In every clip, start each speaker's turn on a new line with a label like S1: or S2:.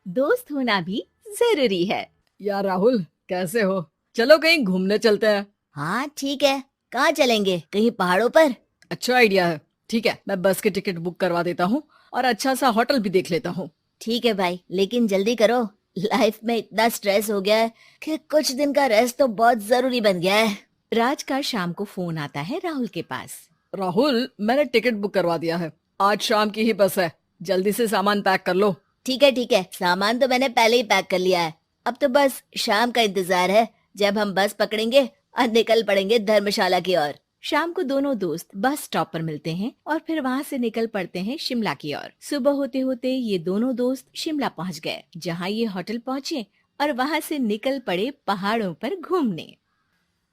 S1: दोस्त होना भी जरूरी है।
S2: यार राहुल, कैसे हो? चलो कहीं घूमने चलते हैं।
S3: हाँ ठीक है। कहाँ चलेंगे? कहीं पहाड़ों पर?
S2: अच्छा आइडिया है। ठीक है, मैं बस की टिकट बुक करवा देता हूँ और अच्छा सा होटल भी देख लेता हूँ।
S3: ठीक है भाई, लेकिन जल्दी करो। लाइफ में इतना स्ट्रेस हो गया है कि कुछ दिन का रेस्ट तो बहुत जरूरी बन गया है।
S1: राज का शाम को फोन आता है राहुल के पास।
S2: राहुल, मैंने टिकट बुक करवा दिया है। आज शाम की ही बस है। जल्दी से सामान पैक कर लो।
S3: ठीक है, सामान तो मैंने पहले ही पैक कर लिया है। अब तो बस शाम का इंतजार है, जब हम बस पकड़ेंगे और निकल पड़ेंगे धर्मशाला की ओर।
S1: शाम को दोनों दोस्त बस स्टॉप पर मिलते हैं और फिर वहाँ से निकल पड़ते हैं शिमला की ओर। सुबह होते होते ये दोनों दोस्त शिमला पहुँच गए, जहाँ ये होटल पहुँचे और वहाँ से निकल पड़े पहाड़ों पर घूमने।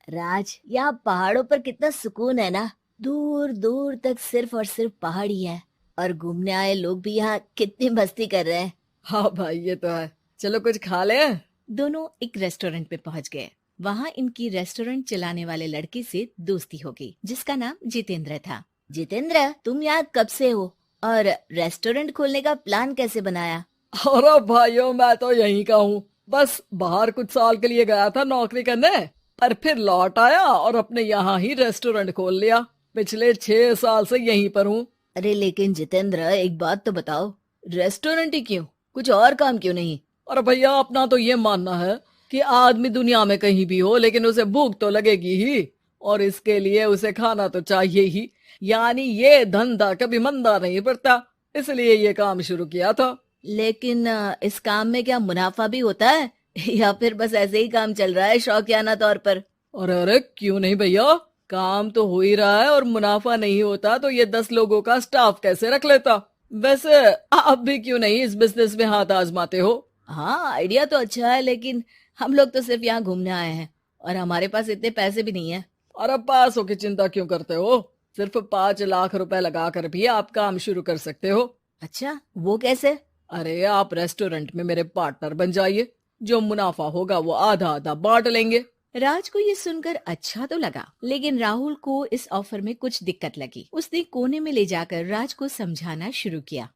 S3: राज, यहाँ पहाड़ों पर कितना सुकून है ना। दूर दूर तक सिर्फ और सिर्फ पहाड़ ही है, और घूमने आए लोग भी यहाँ कितनी मस्ती कर रहे हैं।
S2: हाँ भाई, ये तो है। चलो कुछ खा ले।
S1: दोनों एक रेस्टोरेंट पे पहुंच गए। वहाँ इनकी रेस्टोरेंट चलाने वाले लड़के से दोस्ती हो गई, जिसका नाम जितेंद्र था।
S3: जितेंद्र, तुम यहाँ कब से हो और रेस्टोरेंट खोलने का प्लान कैसे बनाया?
S2: अरे भाइयों, मैं तो यहीं का हूँ। बस बाहर कुछ साल के लिए गया था नौकरी करने, पर फिर लौट आया और अपने यहाँ ही रेस्टोरेंट खोल लिया। पिछले 6 साल से यहीं पर हूँ।
S3: अरे लेकिन जितेंद्र, एक बात तो बताओ, रेस्टोरेंट ही क्यों? कुछ और काम क्यों नहीं?
S2: और भैया, अपना तो ये मानना है कि आदमी दुनिया में कहीं भी हो, लेकिन उसे भूख तो लगेगी ही, और इसके लिए उसे खाना तो चाहिए ही। यानी ये धंधा कभी मंदा नहीं पड़ता, इसलिए ये काम शुरू किया था।
S3: लेकिन इस काम में क्या मुनाफा भी होता है या फिर बस ऐसे ही काम चल रहा है शौकियाना तौर पर?
S2: अरे अरे, क्यों नहीं भैया, काम तो हो ही रहा है, और मुनाफा नहीं होता तो ये 10 लोगों का स्टाफ कैसे रख लेता। वैसे आप भी क्यों नहीं इस बिजनेस में हाथ आजमाते हो?
S3: हाँ, आइडिया तो अच्छा है, लेकिन हम लोग तो सिर्फ यहाँ घूमने आए हैं और हमारे पास इतने पैसे भी नहीं है।
S2: और अब पैसों की चिंता क्यों करते हो? सिर्फ 5 लाख रुपए लगा कर भी आप काम शुरू कर सकते हो।
S3: अच्छा, वो कैसे?
S2: अरे, आप रेस्टोरेंट में मेरे पार्टनर बन जाइए। जो मुनाफा होगा वो आधा आधा बांट लेंगे।
S1: राज को ये सुनकर अच्छा तो लगा, लेकिन राहुल को इस ऑफर में कुछ दिक्कत लगी। उसने कोने में ले जाकर राज को समझाना शुरू किया।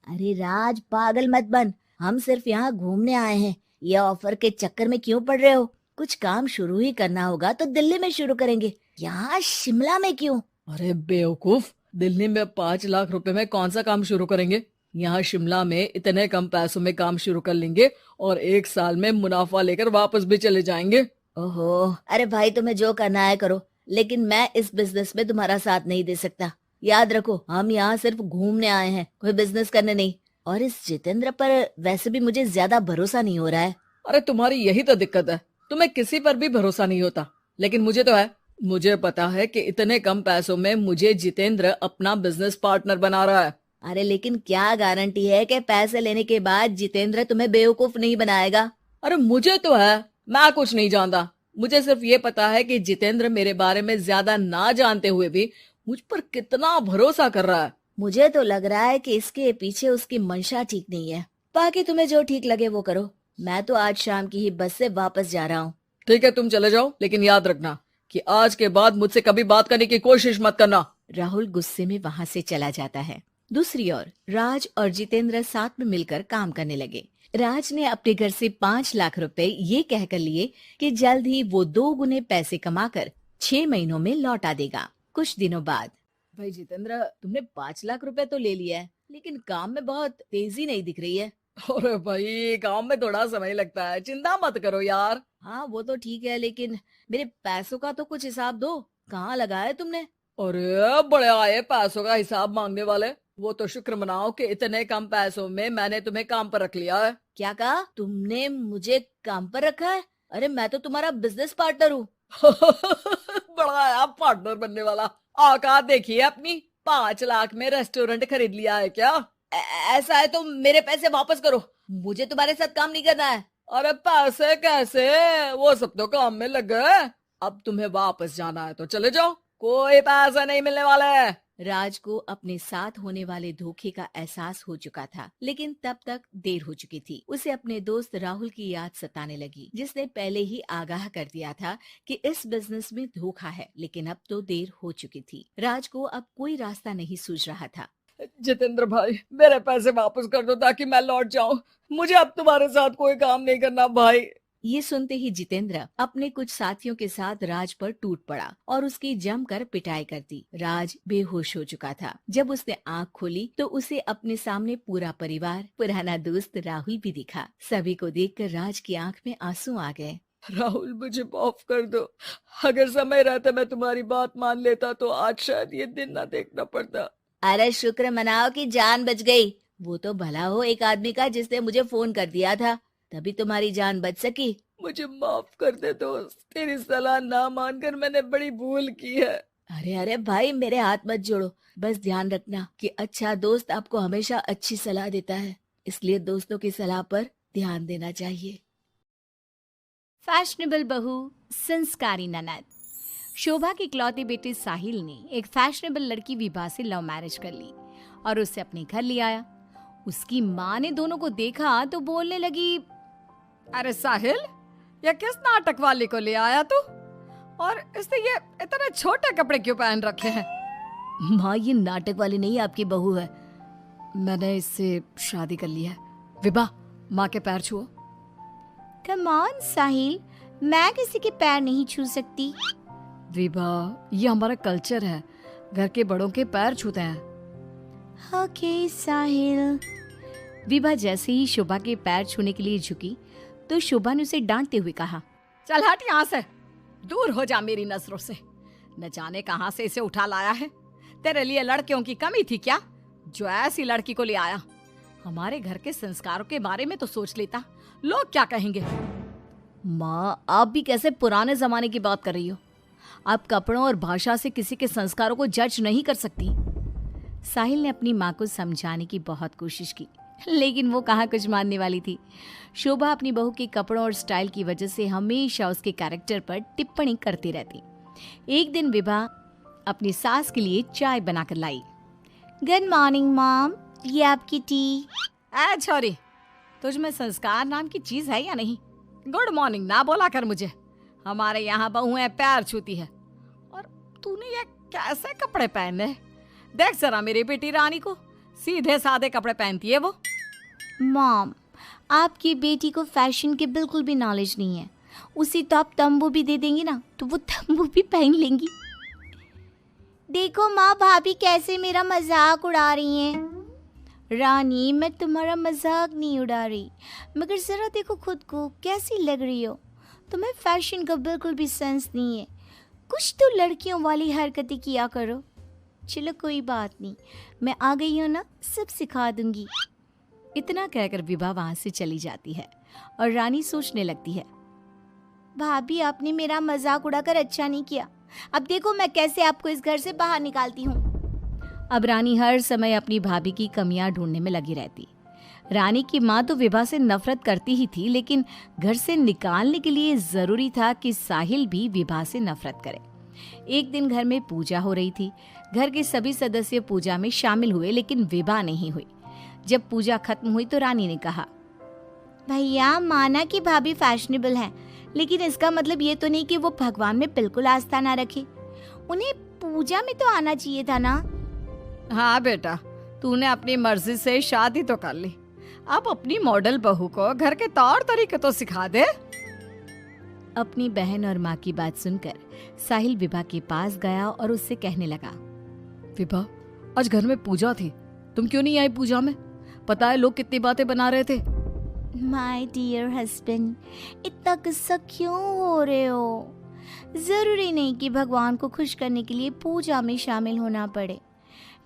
S3: अरे राज, पागल मत बन। हम सिर्फ यहाँ घूमने आए हैं, ये ऑफर के चक्कर में क्यों पड़ रहे हो? कुछ काम शुरू ही करना होगा तो दिल्ली में शुरू करेंगे, यहाँ शिमला में क्यों?
S2: अरे बेवकूफ, दिल्ली में 5 लाख रुपए में कौन सा काम शुरू करेंगे? यहाँ शिमला में इतने कम पैसों में काम शुरू कर लेंगे और 1 साल में मुनाफा लेकर वापस भी चले जाएंगे।
S3: ओहो, अरे भाई, तुम्हें जो करना है करो, लेकिन मैं इस बिजनेस में तुम्हारा साथ नहीं दे सकता। याद रखो, हम यहाँ सिर्फ घूमने आए हैं, कोई बिजनेस करने नहीं। और इस जितेंद्र पर वैसे भी मुझे ज्यादा भरोसा नहीं हो रहा है।
S2: अरे तुम्हारी यही तो दिक्कत है, तुम्हें किसी पर भी भरोसा नहीं होता, लेकिन मुझे तो है। मुझे पता है कि इतने कम पैसों में मुझे जितेंद्र अपना बिजनेस पार्टनर बना रहा है।
S3: अरे लेकिन क्या गारंटी है कि पैसे लेने के बाद जितेंद्र तुम्हें बेवकूफ नहीं बनाएगा?
S2: अरे मुझे तो है, मैं कुछ नहीं जानता। मुझे सिर्फ ये पता है कि जितेंद्र मेरे बारे में ज्यादा ना जानते हुए भी मुझ पर कितना भरोसा कर रहा है।
S3: मुझे तो लग रहा है कि इसके पीछे उसकी मंशा ठीक नहीं है। बाकी तुम्हें जो ठीक लगे वो करो। मैं तो आज शाम की ही बस से वापस जा रहा हूँ।
S2: ठीक है, तुम चले जाओ, लेकिन याद रखना कि आज के बाद मुझसे कभी बात करने की कोशिश मत करना।
S1: राहुल गुस्से में वहाँ से चला जाता है। दूसरी ओर राज और जितेंद्र साथ में मिलकर काम करने लगे। राज ने अपने घर से 5 लाख रुपए ये कहकर लिए कि जल्द ही वो 2 गुने पैसे कमाकर 6 महीनों में लौटा देगा। कुछ दिनों बाद।
S3: भाई जितेंद्र, तुमने 5 लाख रुपए तो ले लिया है, लेकिन काम में बहुत तेजी नहीं दिख रही है।
S2: अरे भाई, काम में थोड़ा समय लगता है, चिंता मत करो यार।
S3: हाँ वो तो ठीक है, लेकिन मेरे पैसों का तो कुछ हिसाब दो। कहाँ लगाया तुमने?
S2: अरे बड़े आए पैसों का हिसाब मांगने वाले। वो तो शुक्र मनाओ कि इतने कम पैसों में मैंने तुम्हें काम पर रख लिया है।
S3: क्या कहा तुमने? मुझे काम पर रखा है? अरे मैं तो तुम्हारा बिजनेस पार्टनर हूँ।
S2: बड़ा आया पार्टनर बनने वाला। औकात देखिए अपनी। 5 लाख में रेस्टोरेंट खरीद लिया है क्या?
S3: ऐसा है तो मेरे पैसे वापस करो, मुझे तुम्हारे साथ काम नहीं करना है।
S2: अरे पैसे कैसे? वो सब तो काम में लग गए। अब तुम्हें वापस जाना है तो चले जाओ, कोई पैसा नहीं मिलने वाला है।
S1: राज को अपने साथ होने वाले धोखे का एहसास हो चुका था, लेकिन तब तक देर हो चुकी थी। उसे अपने दोस्त राहुल की याद सताने लगी, जिसने पहले ही आगाह कर दिया था कि इस बिजनेस में धोखा है, लेकिन अब तो देर हो चुकी थी। राज को अब कोई रास्ता नहीं सूझ रहा था।
S2: जितेंद्र भाई, मेरे पैसे वापस कर दो ताकि मैं लौट जाऊं। मुझे अब तुम्हारे साथ कोई काम नहीं करना भाई।
S1: ये सुनते ही जितेंद्र अपने कुछ साथियों के साथ राज पर टूट पड़ा और उसकी जमकर पिटाई कर दी। राज बेहोश हो चुका था। जब उसने आंख खोली तो उसे अपने सामने पूरा परिवार, पुराना दोस्त राहुल भी दिखा। सभी को देखकर राज की आंख में आंसू आ गए।
S2: राहुल, मुझे माफ कर दो। अगर समय रहता मैं तुम्हारी बात मान लेता तो आज शायद ये दिन ना देखना पड़ता।
S3: अरे शुक्र मनाओ कि जान बच गई। वो तो भला हो एक आदमी का जिसने मुझे फोन कर दिया था, तभी तुम्हारी जान बच सकी।
S2: मुझे माफ कर दे दोस्त, तेरी सलाह ना मानकर मैंने बड़ी भूल की है।
S3: अरे अरे भाई, मेरे हाथ मत जोड़ो। बस ध्यान रखना कि अच्छा दोस्त आपको हमेशा अच्छी सलाह देता है, इसलिए दोस्तों की सलाह पर ध्यान देना चाहिए।
S4: फैशनेबल बहू, संस्कारी ननद। शोभा के इकलौते बेटे साहिल ने एक फैशनेबल लड़की विभा से लव मैरिज कर ली और उसे अपने घर ले आया। उसकी माँ ने दोनों को देखा तो बोलने लगी,
S2: अरे साहिल, ये किस नाटक वाले को ले आया तू? और इसने ये इतने छोटे कपड़े क्यों पहन रखे हैं?
S3: माँ, ये नाटक वाली नहीं आपकी बहू है।
S2: मैंने इससे शादी कर ली है। विभा, माँ के पैर छुओ।
S4: कम ऑन साहिल, मैं किसी के पैर नहीं छू सकती।
S2: विभा, ये हमारा कल्चर है, घर के बड़ों के पैर छूते हैं।
S4: ओके साहिल।
S1: विभा जैसे ही शोभा के पैर छूने के लिए झुकी तो शोभा ने उसे डांटते हुए कहा,
S2: चल हट यहाँ से, दूर हो जा मेरी नजरों से। न जाने कहाँ से इसे उठा लाया है। तेरे लिए लड़कियों की कमी थी क्या, जो ऐसी लड़की को ले आया? हमारे घर के संस्कारों के बारे में तो सोच लेता, लोग क्या कहेंगे?
S3: माँ, आप भी कैसे पुराने जमाने की बात कर रही हो? आप कपड़ों और भाषा से किसी के संस्कारों को जज नहीं कर सकती।
S1: साहिल ने अपनी माँ को समझाने की बहुत कोशिश की, लेकिन वो कहाँ कुछ मानने वाली थी। शोभा अपनी बहू के कपड़ों और स्टाइल की वजह से हमेशा उसके कैरेक्टर पर टिप्पणी करती रहती। एक दिन विभा अपनी सास के लिए चाय बनाकर लाई।
S4: गुड मॉर्निंग मॉम, ये आपकी टी।
S2: ऐ छोरी, तुझ में संस्कार नाम की चीज है या नहीं? गुड मॉर्निंग ना बोला कर मुझे। हमारे यहाँ बहुएं पैर छूती है और तूने ये कैसे कपड़े पहने? देख जरा मेरी बेटी रानी को, सीधे सादे कपड़े पहनती है वो।
S4: मॉम, आपकी बेटी को फैशन की बिल्कुल भी नॉलेज नहीं है। उसी तो आप तंबू भी दे देंगी ना तो वो तंबू भी पहन लेंगी। देखो माँ, भाभी कैसे मेरा मजाक उड़ा रही हैं। रानी, मैं तुम्हारा मजाक नहीं उड़ा रही, मगर जरा देखो खुद को कैसी लग रही हो। तुम्हें फैशन का बिल्कुल भी सेंस नहीं है। कुछ तो लड़कियों वाली हरकतें किया करो। चलो कोई बात नहीं, मैं आ गई हूँ ना, सब सिखा दूंगी।
S1: इतना कहकर विभा वहां से चली जाती है और रानी सोचने लगती है,
S4: भाभी आपने मेरा मजाक उड़ाकर अच्छा नहीं किया। अब देखो मैं कैसे आपको इस घर से बाहर निकालती हूँ।
S1: अब रानी हर समय अपनी भाभी की कमियां ढूंढने में लगी रहती। रानी की माँ तो विभा से नफरत करती ही थी, लेकिन घर से निकालने के लिए जरूरी था कि साहिल भी विभा से नफरत करे। एक दिन घर में पूजा हो रही थी। घर के सभी सदस्य पूजा में शामिल हुए, लेकिन विभा नहीं हुई। जब पूजा खत्म हुई तो रानी ने कहा,
S4: भैया माना कि भाभी फैशनेबल हैं, लेकिन इसका मतलब ये तो नहीं कि वो भगवान में बिल्कुल आस्था ना रखे। उन्हें पूजा में तो आना चाहिए था ना।
S2: हाँ बेटा, तूने अपनी मर्जी से शादी तो कर ली, अब अपनी मॉडल बहू को घर के तौर तरीके तो सिखा दे।
S1: अपनी बहन और माँ की बात सुनकर साहिल विभा के पास गया और उससे कहने लगा,
S2: विभा, आज घर में पूजा थी, तुम क्यों नहीं आई पूजा में? पता है लोग कितनी बातें बना रहे थे।
S4: माय डियर हस्बैंड, इतना गुस्सा क्यों हो रहे हो? जरूरी नहीं कि भगवान को खुश करने के लिए पूजा में शामिल होना पड़े।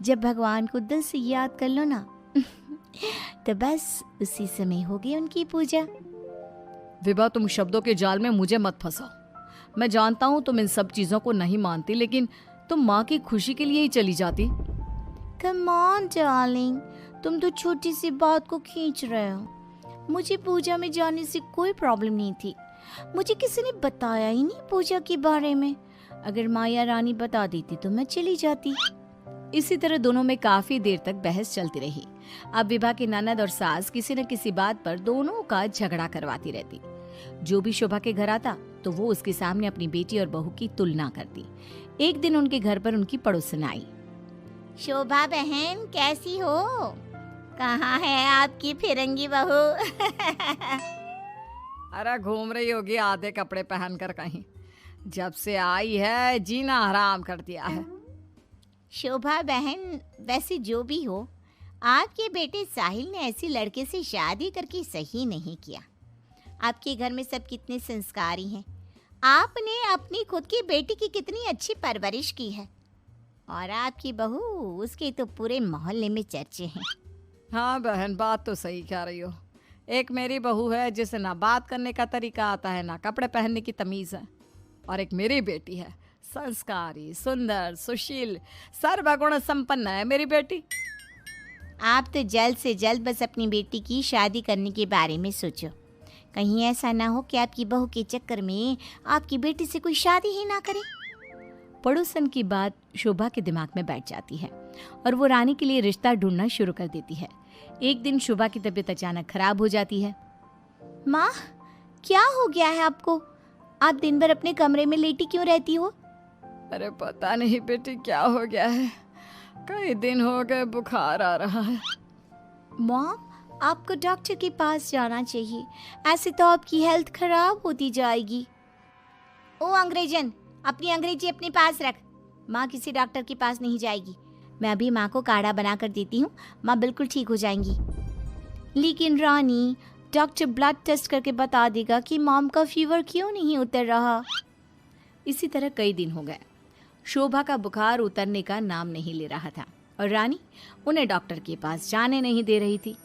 S4: जब भगवान को दिल से याद कर लो ना तो बस उसी समय होगी उनकी पूजा।
S2: विभा, तुम शब्दों के जाल में मुझे मत फंसाओ। मैं जानता हूँ तुम इन सब चीजों को नहीं मानती, लेकिन तुम माँ की खुशी के लिए ही चली जाती।
S4: कम ऑन डार्लिंग, तुम तो छोटी सी बात को खींच रहे हो। मुझे पूजा में जाने से कोई प्रॉब्लम नहीं थी। मुझे किसी ने बताया ही नहीं पूजा के बारे में। अगर माया रानी बता देती तो मैं चली जाती।
S1: इसी तरह दोनों में काफी देर तक बहस चलती रही। अब विभा की ननद और सास किसी न किसी बात पर दोनों का झगड़ा करवाती रहती। जो भी शोभा के घर आता तो वो उसके सामने अपनी बेटी और बहू की तुलना करती। एक दिन उनके घर पर उनकी पड़ोसन आई।
S4: शोभा बहन कैसी हो? कहाँ है आपकी फिरंगी बहू?
S2: अरे घूम रही होगी आधे कपड़े पहनकर कहीं। जब से आई है जीना हराम कर दिया है।
S4: शोभा बहन, वैसे जो भी हो, आपके बेटे साहिल ने ऐसी लड़के से शादी करके सही नहीं किया। आपके घर में सब कितने संस्कारी हैं। आपने अपनी खुद की बेटी की कितनी अच्छी परवरिश की है, और आपकी बहू, उसके तो पूरे मोहल्ले में चर्चे हैं।
S2: हाँ बहन, बात तो सही कह रही हो। एक मेरी बहू है जिसे ना बात करने का तरीका आता है, ना कपड़े पहनने की तमीज़ है। और एक मेरी बेटी है, संस्कारी, सुंदर, सुशील, सर्वगुण संपन्न है मेरी बेटी।
S4: आप तो जल्द से जल्द बस अपनी बेटी की शादी करने के बारे में सोचो। कहीं ऐसा ना हो कि आपकी बहू के चक्कर में आपकी बेटी से कोई शादी ही ना करे।
S1: पड़ोसन की बात शोभा के दिमाग में बैठ जाती है और वो रानी के लिए रिश्ता ढूंढना शुरू कर देती है। एक दिन शोभा की तबीयत अचानक खराब हो जाती है।
S4: माँ, क्या हो गया है आपको? आप दिन भर अपने कमरे में लेटी क्यों रहती हो?
S2: अरे पता नहीं बेटी क्या हो गया है, कई दिन हो गए बुखार आ रहा है।
S4: मॉम, आपको डॉक्टर के पास जाना चाहिए, ऐसे तो आपकी हेल्थ खराब होती जाएगी। ओ अंग्रेजन, अपनी अंग्रेजी अपने पास रख। माँ किसी डॉक्टर के पास नहीं जाएगी। मैं अभी माँ को काढ़ा बना कर देती हूँ, माँ बिल्कुल ठीक हो जाएंगी। लेकिन रानी, डॉक्टर ब्लड टेस्ट करके बता देगा कि मॉम का फीवर क्यों नहीं उतर रहा।
S1: इसी तरह कई दिन हो गए। शोभा का बुखार उतरने का नाम नहीं ले रहा था और रानी उन्हें डॉक्टर के पास जाने नहीं दे रही थी।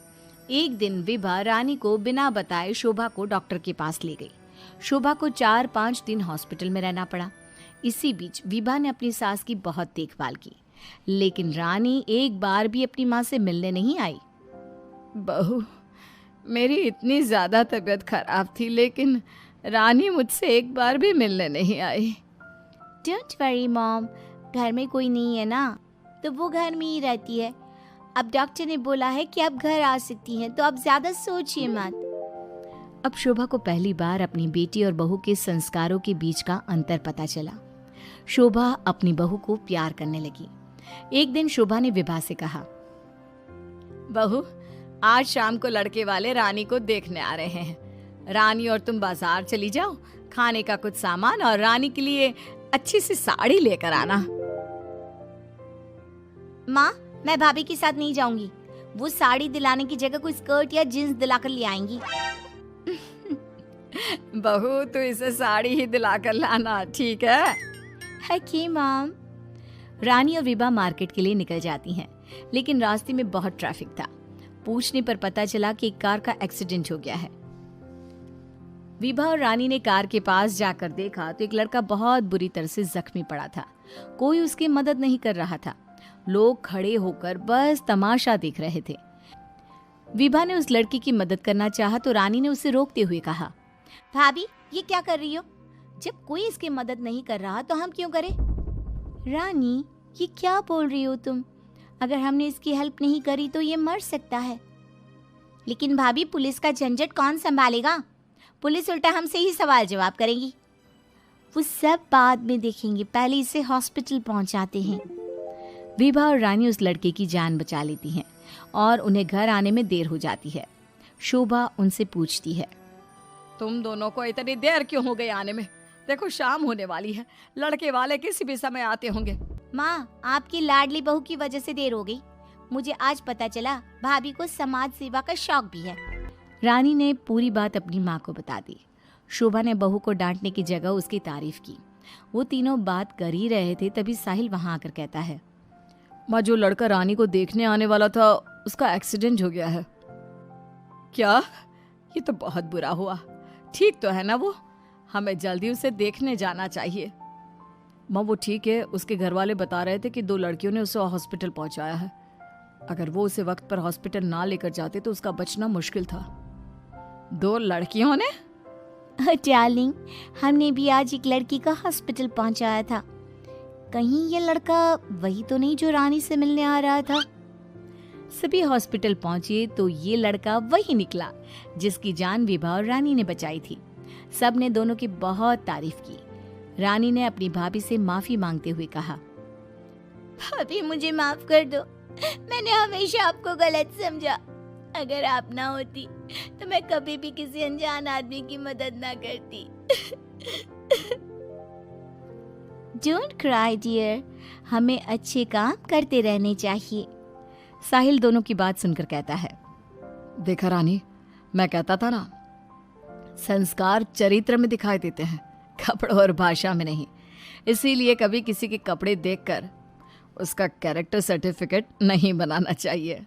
S1: एक दिन विभा रानी को बिना बताए शोभा को डॉक्टर के पास ले गई। शोभा को 4-5 दिन हॉस्पिटल में रहना पड़ा। इसी बीच विभा ने अपनी सास की बहुत देखभाल की, लेकिन रानी एक बार भी अपनी माँ से मिलने नहीं आई।
S2: बहू, मेरी इतनी ज़्यादा तबीयत खराब थी, लेकिन रानी मुझसे एक बार भी मिलने नहीं आई।
S4: डोंट वरी मॉम, घर में कोई नहीं है ना, तो वो घर में ही रहती है। अब डॉक्टर ने बोला है कि आप घर आ सकती हैं, तो आप ज़्यादा सोचिए मत।
S1: अब शोभा को पहली बार अपनी बेटी और बहू के संस्कारों के बीच का अंतर पता चला। शोभा अपनी बहू को प्यार करने लगी। एक दिन शोभा ने विभा से कहा,
S2: बहू, आज शाम को लड़के वाले रानी को देखने आ रहे हैं। रानी और तुम बाजार चली जाओ, खाने का कुछ सामान और रानी के लिए अच्छी सी साड़ी लेकर आना।
S4: माँ, मैं भाभी के साथ नहीं जाऊंगी। वो साड़ी दिलाने की जगह कोई स्कर्ट या जींस दिलाकर ले आएंगी।
S2: बहू, तो इसे साड़ी ही दिलाकर लाना, ठीक है?
S4: Okay mom.
S1: रानी और विभा मार्केट के लिए निकल जाती हैं, लेकिन रास्ते में बहुत ट्रैफिक था। पूछने पर पता चला कि एक कार का एक्सीडेंट हो गया है। विभा और रानी ने कार के पास जाकर देखा तो एक लड़का बहुत बुरी तरह से जख्मी पड़ा था। कोई उसकी मदद नहीं कर रहा था। लोग खड़े होकर बस तमाशा देख रहे थे। विभा ने उस लड़की की मदद करना चाहा तो रानी ने उसे रोकते हुए कहा,
S4: भाभी, ये क्या कर रही हो? जब कोई इसकी मदद नहीं कर रहा तो हम क्यों करें? रानी, ये क्या बोल रही हो तुम? अगर हमने इसकी हेल्प नहीं करी तो ये मर सकता है। लेकिन भाभी, पुलिस का झंझट कौन संभालेगा? पुलिस उल्टा हमसे ही सवाल जवाब करेगी। वो सब बाद में देखेंगे, पहले इसे हॉस्पिटल पहुंचाते हैं।
S1: विभा और रानी उस लड़के की जान बचा लेती हैं और उन्हें घर आने में देर हो जाती है। शोभा उनसे पूछती है,
S2: तुम दोनों को इतनी देर क्यों हो गई आने में? देखो शाम होने वाली है, लड़के वाले किसी भी समय आते होंगे।
S4: माँ, आपकी लाडली बहू की वजह से देर हो गई। मुझे आज पता चला भाभी को समाज सेवा का शौक भी है।
S1: रानी ने पूरी बात अपनी माँ को बता दी। शोभा ने बहू को डांटने की जगह उसकी तारीफ की। वो तीनों बात कर ही रहे थे, तभी साहिल वहां आकर कहता है,
S2: माँ, जो लड़का रानी को देखने आने वाला था उसका एक्सीडेंट हो गया है। क्या? ये तो बहुत बुरा हुआ। ठीक तो है ना वो? हमें जल्दी उसे देखने जाना चाहिए। माँ, वो ठीक है, उसके घर वाले बता रहे थे कि 2 लड़कियों ने उसे हॉस्पिटल पहुंचाया है। अगर वो उसे वक्त पर हॉस्पिटल ना लेकर जाते तो उसका बचना मुश्किल था। 2 लड़कियों ने?
S4: डार्लिंग, हमने भी आज एक लड़की का हॉस्पिटल पहुंचाया था। कहीं ये लड़का वही तो नहीं जो रानी से मिलने आ रहा था?
S1: सभी हॉस्पिटल पहुंचे तो ये लड़का वही निकला जिसकी जान विभा और रानी ने बचाई थी। सब ने दोनों की बहुत तारीफ की। रानी ने अपनी भाभी से माफी मांगते हुए कहा,
S4: भाभी मुझे माफ कर दो, मैंने हमेशा आपको गलत समझा। अगर आप ना होती तो मैं कभी भी किसी अनजान आदमी की मदद ना करती। डोंट क्राई डियर, हमें अच्छे काम करते रहने चाहिए।
S2: साहिल दोनों की बात सुनकर कहता है, देखा रानी, मैं कहता था ना, संस्कार चरित्र में दिखाई देते हैं, कपड़ों और भाषा में नहीं। इसीलिए कभी किसी के कपड़े देखकर उसका कैरेक्टर सर्टिफिकेट नहीं बनाना चाहिए।